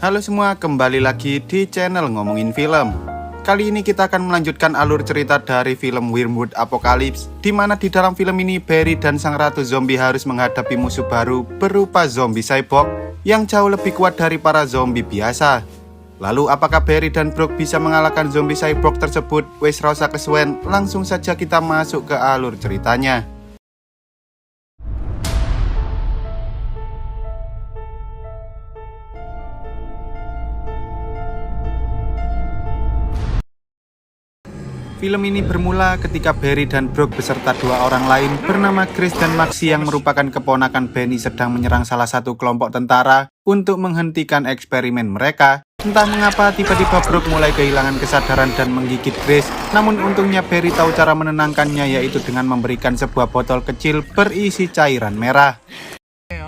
Halo semua, kembali lagi di channel Ngomongin Film. Kali ini kita akan melanjutkan alur cerita dari film Wyrmwood Apocalypse, di mana di dalam film ini Barry dan sang ratu zombie harus menghadapi musuh baru berupa zombie cyborg yang jauh lebih kuat dari para zombie biasa. Lalu apakah Barry dan Brooke bisa mengalahkan zombie cyborg tersebut? Wes rasa kesuwen, langsung saja kita masuk ke alur ceritanya. Film ini bermula ketika Barry dan Brooke beserta dua orang lain bernama Chris dan Maxie yang merupakan keponakan Benny sedang menyerang salah satu kelompok tentara untuk menghentikan eksperimen mereka. Entah mengapa tiba-tiba Brooke mulai kehilangan kesadaran dan menggigit Chris. Namun untungnya Barry tahu cara menenangkannya, yaitu dengan memberikan sebuah botol kecil berisi cairan merah.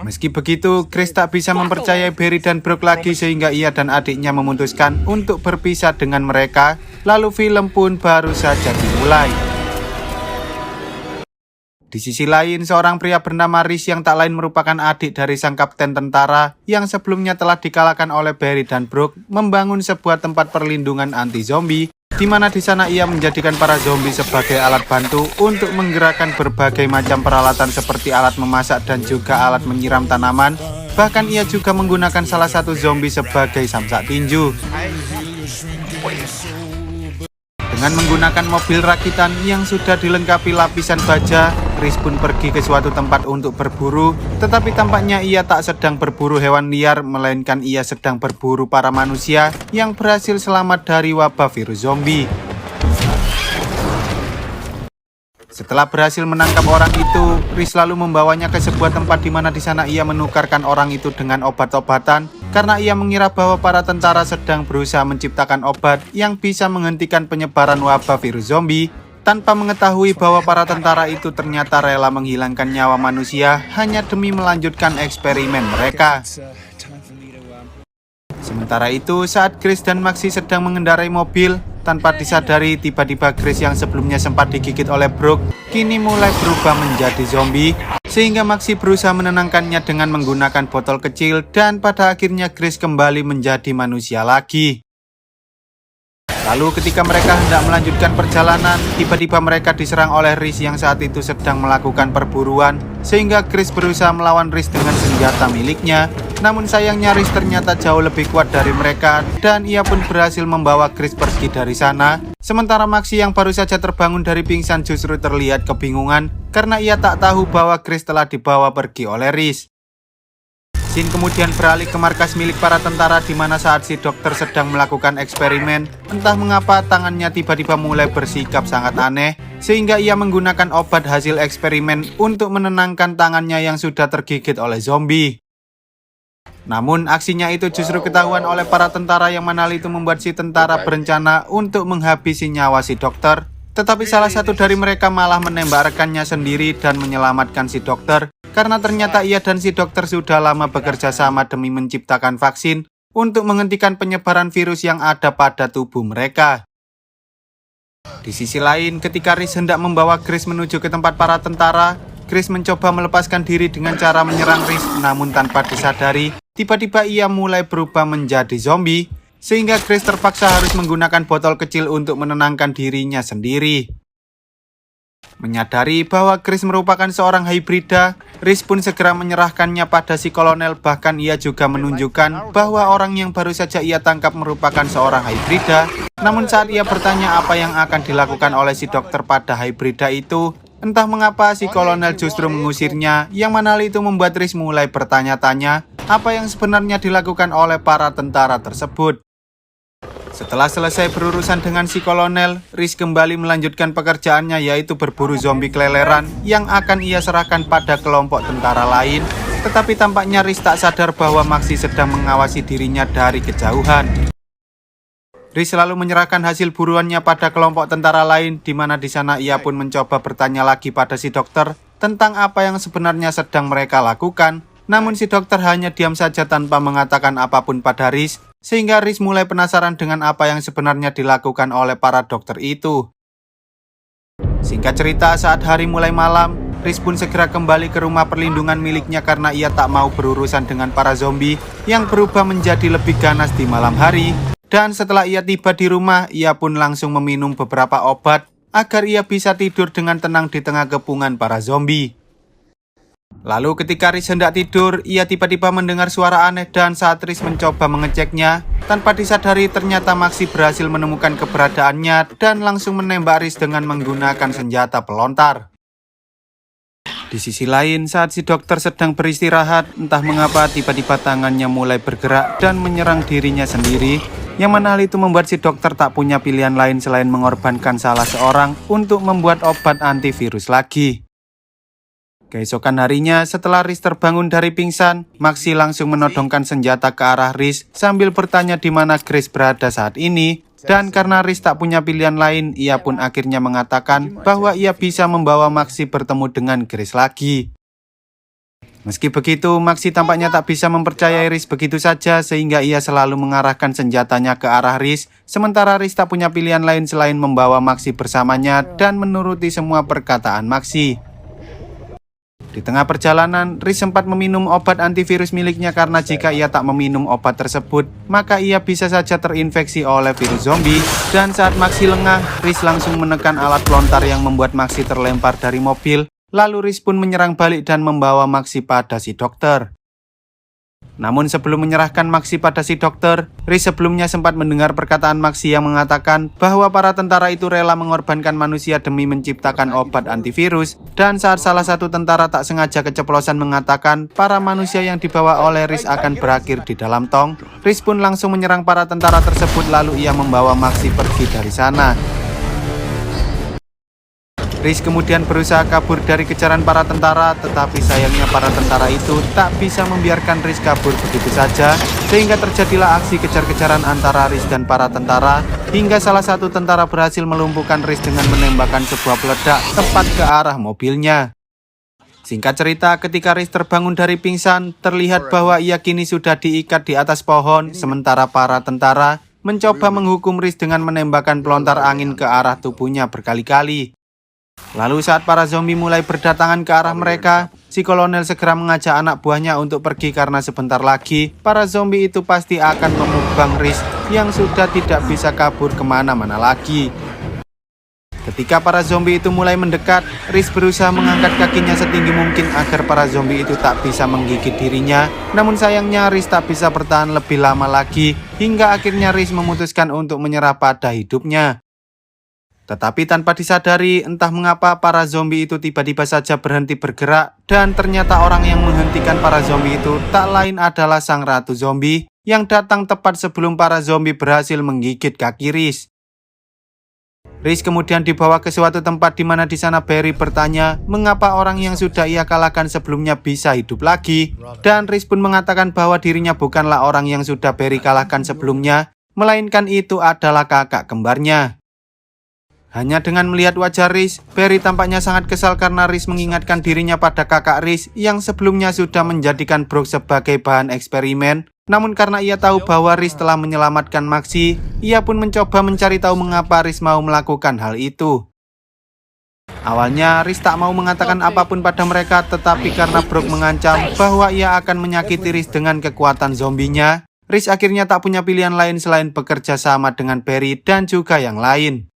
Meski begitu, Chris tak bisa mempercayai Barry dan Brooke lagi sehingga ia dan adiknya memutuskan untuk berpisah dengan mereka. Lalu film pun baru saja dimulai. Di sisi lain, seorang pria bernama Rhys yang tak lain merupakan adik dari sang kapten tentara yang sebelumnya telah dikalahkan oleh Barry dan Brooke, membangun sebuah tempat perlindungan anti-zombie, di mana di sana ia menjadikan para zombie sebagai alat bantu untuk menggerakkan berbagai macam peralatan seperti alat memasak dan juga alat menyiram tanaman. Bahkan ia juga menggunakan salah satu zombie sebagai samsak tinju. Dengan menggunakan mobil rakitan yang sudah dilengkapi lapisan baja, Rhys pun pergi ke suatu tempat untuk berburu. Tetapi tampaknya ia tak sedang berburu hewan liar, melainkan ia sedang berburu para manusia yang berhasil selamat dari wabah virus zombie. Setelah berhasil menangkap orang itu, Rhys lalu membawanya ke sebuah tempat di mana di sana ia menukarkan orang itu dengan obat-obatan karena ia mengira bahwa para tentara sedang berusaha menciptakan obat yang bisa menghentikan penyebaran wabah virus zombie, tanpa mengetahui bahwa para tentara itu ternyata rela menghilangkan nyawa manusia hanya demi melanjutkan eksperimen mereka. Sementara itu, saat Chris dan Maxie sedang mengendarai mobil, tanpa disadari tiba-tiba Chris yang sebelumnya sempat digigit oleh Brooke kini mulai berubah menjadi zombie, sehingga Maxie berusaha menenangkannya dengan menggunakan botol kecil dan pada akhirnya Chris kembali menjadi manusia lagi. Lalu ketika mereka hendak melanjutkan perjalanan, tiba-tiba mereka diserang oleh Rhys yang saat itu sedang melakukan perburuan, sehingga Chris berusaha melawan Rhys dengan senjata miliknya. Namun sayangnya Rhys ternyata jauh lebih kuat dari mereka dan ia pun berhasil membawa Chris pergi dari sana. Sementara Maxie yang baru saja terbangun dari pingsan justru terlihat kebingungan karena ia tak tahu bahwa Chris telah dibawa pergi oleh Rhys. Scene kemudian beralih ke markas milik para tentara di mana saat si dokter sedang melakukan eksperimen, entah mengapa tangannya tiba-tiba mulai bersikap sangat aneh sehingga ia menggunakan obat hasil eksperimen untuk menenangkan tangannya yang sudah tergigit oleh zombie. Namun aksinya itu justru ketahuan oleh para tentara yang mana itu membuat si tentara berencana untuk menghabisi nyawa si dokter. Tetapi salah satu dari mereka malah menembak rekannya sendiri dan menyelamatkan si dokter karena ternyata ia dan si dokter sudah lama bekerja sama demi menciptakan vaksin untuk menghentikan penyebaran virus yang ada pada tubuh mereka. Di sisi lain, ketika Rhys hendak membawa Chris menuju ke tempat para tentara, Chris mencoba melepaskan diri dengan cara menyerang Rhys, namun tanpa disadari, tiba-tiba ia mulai berubah menjadi zombie, sehingga Chris terpaksa harus menggunakan botol kecil untuk menenangkan dirinya sendiri. Menyadari bahwa Chris merupakan seorang hibrida, Rhys pun segera menyerahkannya pada si kolonel, bahkan ia juga menunjukkan bahwa orang yang baru saja ia tangkap merupakan seorang hibrida. Namun saat ia bertanya apa yang akan dilakukan oleh si dokter pada hibrida itu, entah mengapa si kolonel justru mengusirnya, yang mana itu membuat Rhys mulai bertanya-tanya apa yang sebenarnya dilakukan oleh para tentara tersebut. Setelah selesai berurusan dengan si kolonel, Rhys kembali melanjutkan pekerjaannya, yaitu berburu zombie keleleran yang akan ia serahkan pada kelompok tentara lain. Tetapi tampaknya Rhys tak sadar bahwa Maxie sedang mengawasi dirinya dari kejauhan. Rhys selalu menyerahkan hasil buruannya pada kelompok tentara lain, di mana di sana ia pun mencoba bertanya lagi pada si dokter tentang apa yang sebenarnya sedang mereka lakukan. Namun si dokter hanya diam saja tanpa mengatakan apapun pada Rhys, sehingga Rhys mulai penasaran dengan apa yang sebenarnya dilakukan oleh para dokter itu. Singkat cerita, saat hari mulai malam, Riz pun segera kembali ke rumah perlindungan miliknya karena ia tak mau berurusan dengan para zombie yang berubah menjadi lebih ganas di malam hari. Dan setelah ia tiba di rumah, ia pun langsung meminum beberapa obat agar ia bisa tidur dengan tenang di tengah kepungan para zombie. Lalu ketika Riz hendak tidur, ia tiba-tiba mendengar suara aneh dan saat Riz mencoba mengeceknya, tanpa disadari ternyata Maxi berhasil menemukan keberadaannya dan langsung menembak Riz dengan menggunakan senjata pelontar. Di sisi lain, saat si dokter sedang beristirahat, entah mengapa tiba-tiba tangannya mulai bergerak dan menyerang dirinya sendiri, yang mana hal itu membuat si dokter tak punya pilihan lain selain mengorbankan salah seorang untuk membuat obat antivirus lagi. Keesokan harinya, setelah Riz terbangun dari pingsan, Maxi langsung menodongkan senjata ke arah Riz sambil bertanya di mana Grace berada saat ini. Dan karena Riz tak punya pilihan lain, ia pun akhirnya mengatakan bahwa ia bisa membawa Maxi bertemu dengan Grace lagi. Meski begitu, Maxi tampaknya tak bisa mempercayai Riz begitu saja sehingga ia selalu mengarahkan senjatanya ke arah Riz. Sementara Riz tak punya pilihan lain selain membawa Maxi bersamanya dan menuruti semua perkataan Maxi. Di tengah perjalanan, Riz sempat meminum obat antivirus miliknya karena jika ia tak meminum obat tersebut, maka ia bisa saja terinfeksi oleh virus zombie. Dan saat Maxi lengah, Riz langsung menekan alat pelontar yang membuat Maxi terlempar dari mobil. Lalu Riz pun menyerang balik dan membawa Maxi pada si dokter. Namun sebelum menyerahkan Maxi pada si dokter, Riz sebelumnya sempat mendengar perkataan Maxi yang mengatakan bahwa para tentara itu rela mengorbankan manusia demi menciptakan obat antivirus. Dan saat salah satu tentara tak sengaja keceplosan mengatakan para manusia yang dibawa oleh Riz akan berakhir di dalam tong, Riz pun langsung menyerang para tentara tersebut lalu ia membawa Maxi pergi dari sana. Riz kemudian berusaha kabur dari kejaran para tentara, tetapi sayangnya para tentara itu tak bisa membiarkan Riz kabur begitu saja, sehingga terjadilah aksi kejar-kejaran antara Riz dan para tentara, hingga salah satu tentara berhasil melumpuhkan Riz dengan menembakkan sebuah peledak tepat ke arah mobilnya. Singkat cerita, ketika Riz terbangun dari pingsan, terlihat bahwa ia kini sudah diikat di atas pohon, sementara para tentara mencoba menghukum Riz dengan menembakkan pelontar angin ke arah tubuhnya berkali-kali. Lalu saat para zombie mulai berdatangan ke arah mereka, si kolonel segera mengajak anak buahnya untuk pergi karena sebentar lagi para zombie itu pasti akan memukbang Riz yang sudah tidak bisa kabur kemana-mana lagi. Ketika para zombie itu mulai mendekat, Riz berusaha mengangkat kakinya setinggi mungkin agar para zombie itu tak bisa menggigit dirinya. Namun sayangnya Riz tak bisa bertahan lebih lama lagi, hingga akhirnya Riz memutuskan untuk menyerah pada hidupnya. Tetapi tanpa disadari, entah mengapa para zombie itu tiba-tiba saja berhenti bergerak dan ternyata orang yang menghentikan para zombie itu tak lain adalah sang ratu zombie yang datang tepat sebelum para zombie berhasil menggigit kaki Riz. Riz kemudian dibawa ke suatu tempat di mana di sana Barry bertanya mengapa orang yang sudah ia kalahkan sebelumnya bisa hidup lagi, dan Riz pun mengatakan bahwa dirinya bukanlah orang yang sudah Barry kalahkan sebelumnya, melainkan itu adalah kakak kembarnya. Hanya dengan melihat wajah Riz, Barry tampaknya sangat kesal karena Riz mengingatkan dirinya pada kakak Riz yang sebelumnya sudah menjadikan Brooke sebagai bahan eksperimen. Namun karena ia tahu bahwa Riz telah menyelamatkan Maxi, ia pun mencoba mencari tahu mengapa Riz mau melakukan hal itu. Awalnya Riz tak mau mengatakan apapun pada mereka, tetapi karena Brooke mengancam bahwa ia akan menyakiti Riz dengan kekuatan zombinya, Riz akhirnya tak punya pilihan lain selain bekerja sama dengan Barry dan juga yang lain.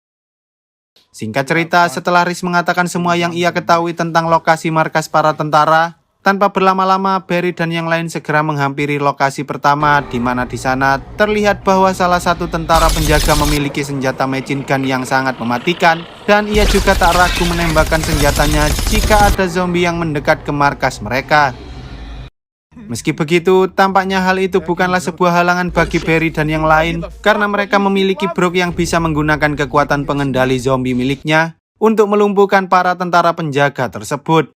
Singkat cerita, setelah Riz mengatakan semua yang ia ketahui tentang lokasi markas para tentara, tanpa berlama-lama Barry dan yang lain segera menghampiri lokasi pertama, di mana di sana terlihat bahwa salah satu tentara penjaga memiliki senjata machine gun yang sangat mematikan, dan ia juga tak ragu menembakkan senjatanya jika ada zombie yang mendekat ke markas mereka. Meski begitu, tampaknya hal itu bukanlah sebuah halangan bagi Barry dan yang lain karena mereka memiliki Brooke yang bisa menggunakan kekuatan pengendali zombie miliknya untuk melumpuhkan para tentara penjaga tersebut.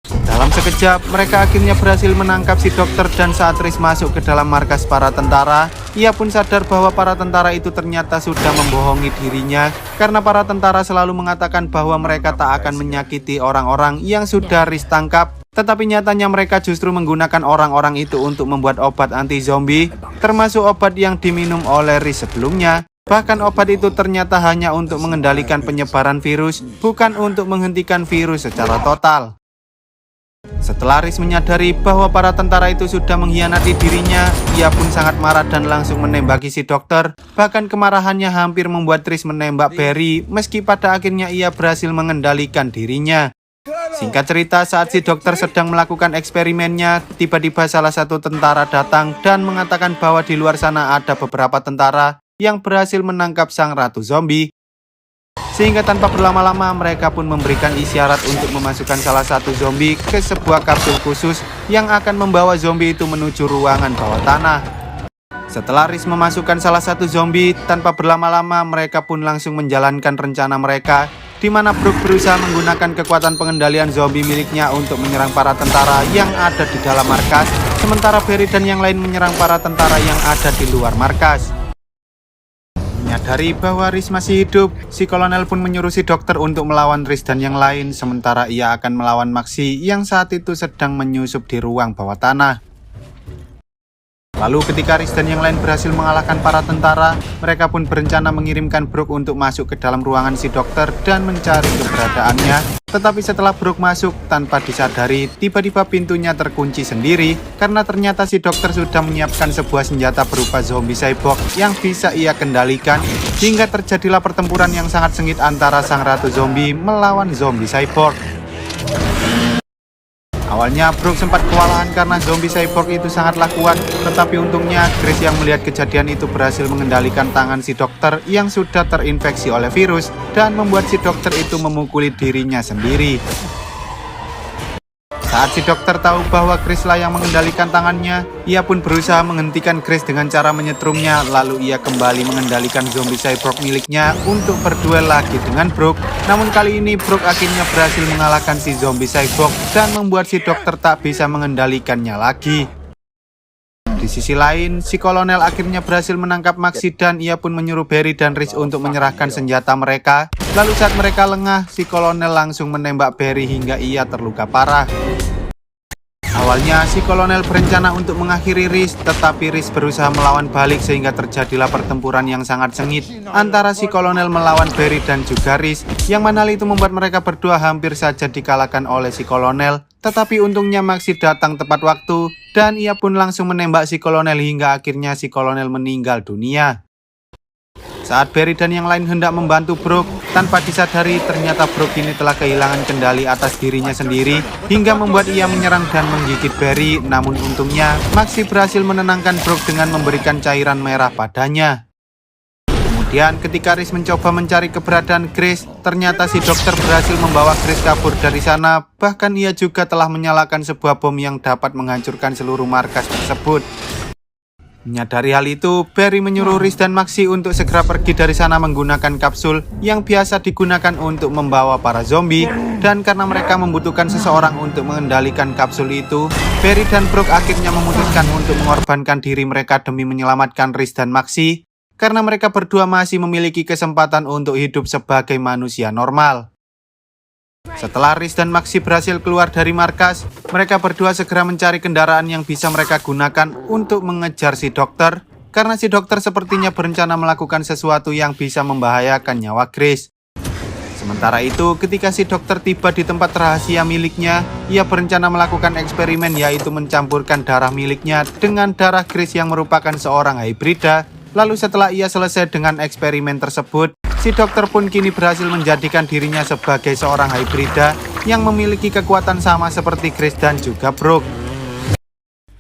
Dalam sekejap, mereka akhirnya berhasil menangkap si dokter dan saat Riz masuk ke dalam markas para tentara, ia pun sadar bahwa para tentara itu ternyata sudah membohongi dirinya karena para tentara selalu mengatakan bahwa mereka tak akan menyakiti orang-orang yang sudah Riz tangkap. Tetapi nyatanya mereka justru menggunakan orang-orang itu untuk membuat obat anti-zombie, termasuk obat yang diminum oleh Riz sebelumnya. Bahkan obat itu ternyata hanya untuk mengendalikan penyebaran virus, bukan untuk menghentikan virus secara total. Setelah Riz menyadari bahwa para tentara itu sudah mengkhianati dirinya, ia pun sangat marah dan langsung menembaki si dokter. Bahkan kemarahannya hampir membuat Riz menembak Barry, meski pada akhirnya ia berhasil mengendalikan dirinya. Singkat cerita, saat si dokter sedang melakukan eksperimennya, tiba-tiba salah satu tentara datang dan mengatakan bahwa di luar sana ada beberapa tentara yang berhasil menangkap sang ratu zombie. Sehingga tanpa berlama-lama mereka pun memberikan isyarat untuk memasukkan salah satu zombie ke sebuah kapsul khusus yang akan membawa zombie itu menuju ruangan bawah tanah. Setelah Riz memasukkan salah satu zombie, tanpa berlama-lama mereka pun langsung menjalankan rencana mereka, di mana Brooke berusaha menggunakan kekuatan pengendalian zombie miliknya untuk menyerang para tentara yang ada di dalam markas, sementara Barry dan yang lain menyerang para tentara yang ada di luar markas. Menyadari bahwa Riz masih hidup, si kolonel pun menyuruh si dokter untuk melawan Riz dan yang lain, sementara ia akan melawan Maxi yang saat itu sedang menyusup di ruang bawah tanah. Lalu ketika Riz dan yang lain berhasil mengalahkan para tentara, mereka pun berencana mengirimkan Brooke untuk masuk ke dalam ruangan si dokter dan mencari keberadaannya. Tetapi setelah Brooke masuk, tanpa disadari, tiba-tiba pintunya terkunci sendiri karena ternyata si dokter sudah menyiapkan sebuah senjata berupa zombie cyborg yang bisa ia kendalikan, hingga terjadilah pertempuran yang sangat sengit antara sang ratu zombie melawan zombie cyborg. Awalnya Brooke sempat kewalahan karena zombie cyborg itu sangatlah kuat, tetapi untungnya Grace yang melihat kejadian itu berhasil mengendalikan tangan si dokter yang sudah terinfeksi oleh virus dan membuat si dokter itu memukuli dirinya sendiri. Saat si dokter tahu bahwa Grace lah yang mengendalikan tangannya, ia pun berusaha menghentikan Grace dengan cara menyetrumnya, lalu ia kembali mengendalikan zombie cyborg miliknya untuk berduel lagi dengan Brooke. Namun kali ini Brooke akhirnya berhasil mengalahkan si zombie cyborg dan membuat si dokter tak bisa mengendalikannya lagi. Di sisi lain, si kolonel akhirnya berhasil menangkap Maxi dan ia pun menyuruh Barry dan Riz untuk menyerahkan senjata mereka. Lalu saat mereka lengah, si kolonel langsung menembak Barry hingga ia terluka parah. Awalnya, si kolonel berencana untuk mengakhiri Riz, tetapi Riz berusaha melawan balik sehingga terjadilah pertempuran yang sangat sengit antara si kolonel melawan Barry dan juga Riz, yang mana hal itu membuat mereka berdua hampir saja dikalahkan oleh si kolonel. Tetapi untungnya Maxi datang tepat waktu dan ia pun langsung menembak si kolonel hingga akhirnya si kolonel meninggal dunia. Saat Barry dan yang lain hendak membantu Brooke, tanpa disadari ternyata Brooke ini telah kehilangan kendali atas dirinya sendiri hingga membuat ia menyerang dan menggigit Barry. Namun untungnya Maxi berhasil menenangkan Brooke dengan memberikan cairan merah padanya. Kemudian ketika Riz mencoba mencari keberadaan Grace, ternyata si dokter berhasil membawa Grace kabur dari sana. Bahkan ia juga telah menyalakan sebuah bom yang dapat menghancurkan seluruh markas tersebut. Menyadari hal itu, Barry menyuruh Riz dan Maxi untuk segera pergi dari sana menggunakan kapsul yang biasa digunakan untuk membawa para zombie. Dan karena mereka membutuhkan seseorang untuk mengendalikan kapsul itu, Barry dan Brooke akhirnya memutuskan untuk mengorbankan diri mereka demi menyelamatkan Riz dan Maxi, karena mereka berdua masih memiliki kesempatan untuk hidup sebagai manusia normal. Setelah Riz dan Maxi berhasil keluar dari markas, mereka berdua segera mencari kendaraan yang bisa mereka gunakan untuk mengejar si dokter, karena si dokter sepertinya berencana melakukan sesuatu yang bisa membahayakan nyawa Grace. Sementara itu, ketika si dokter tiba di tempat rahasia miliknya, ia berencana melakukan eksperimen, yaitu mencampurkan darah miliknya dengan darah Grace yang merupakan seorang hibrida. Lalu setelah ia selesai dengan eksperimen tersebut, si dokter pun kini berhasil menjadikan dirinya sebagai seorang hibrida yang memiliki kekuatan sama seperti Grace dan juga Brooke.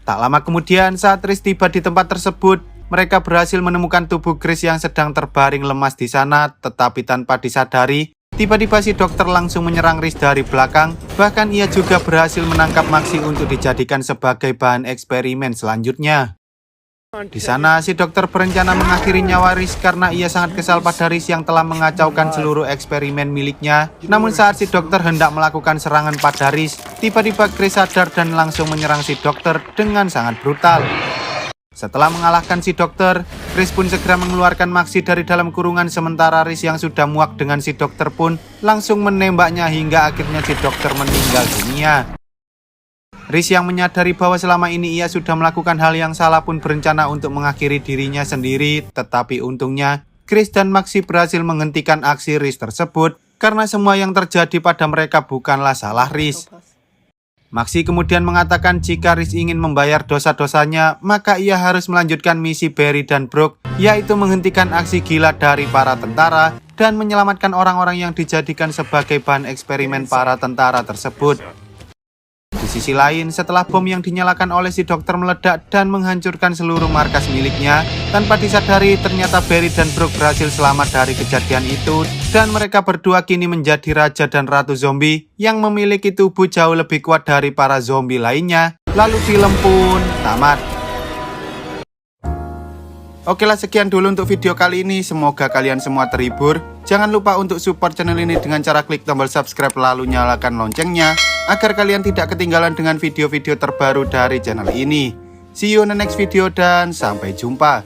Tak lama kemudian, saat Riz tiba di tempat tersebut, mereka berhasil menemukan tubuh Grace yang sedang terbaring lemas di sana, tetapi tanpa disadari, tiba-tiba si dokter langsung menyerang Riz dari belakang. Bahkan ia juga berhasil menangkap Maxi untuk dijadikan sebagai bahan eksperimen selanjutnya. Di sana, si dokter berencana mengakhiri nyawa Riz karena ia sangat kesal pada Riz yang telah mengacaukan seluruh eksperimen miliknya. Namun saat si dokter hendak melakukan serangan pada Riz, tiba-tiba Grace sadar dan langsung menyerang si dokter dengan sangat brutal. Setelah mengalahkan si dokter, Grace pun segera mengeluarkan Maxi dari dalam kurungan, sementara Riz yang sudah muak dengan si dokter pun langsung menembaknya hingga akhirnya si dokter meninggal dunia. Riz yang menyadari bahwa selama ini ia sudah melakukan hal yang salah pun berencana untuk mengakhiri dirinya sendiri, tetapi untungnya Chris dan Maxi berhasil menghentikan aksi Riz tersebut karena semua yang terjadi pada mereka bukanlah salah Riz. Maxi kemudian mengatakan jika Riz ingin membayar dosa-dosanya, maka ia harus melanjutkan misi Barry dan Brooke, yaitu menghentikan aksi gila dari para tentara dan menyelamatkan orang-orang yang dijadikan sebagai bahan eksperimen para tentara tersebut. Di sisi lain, setelah bom yang dinyalakan oleh si dokter meledak dan menghancurkan seluruh markas miliknya, tanpa disadari ternyata Barry dan Brooke berhasil selamat dari kejadian itu, dan mereka berdua kini menjadi raja dan ratu zombie yang memiliki tubuh jauh lebih kuat dari para zombie lainnya. Lalu film pun tamat. Oke lah, sekian dulu untuk video kali ini. Semoga kalian semua terhibur. Jangan lupa untuk support channel ini dengan cara klik tombol subscribe lalu nyalakan loncengnya, agar kalian tidak ketinggalan dengan video-video terbaru dari channel ini. See you in the next video dan sampai jumpa.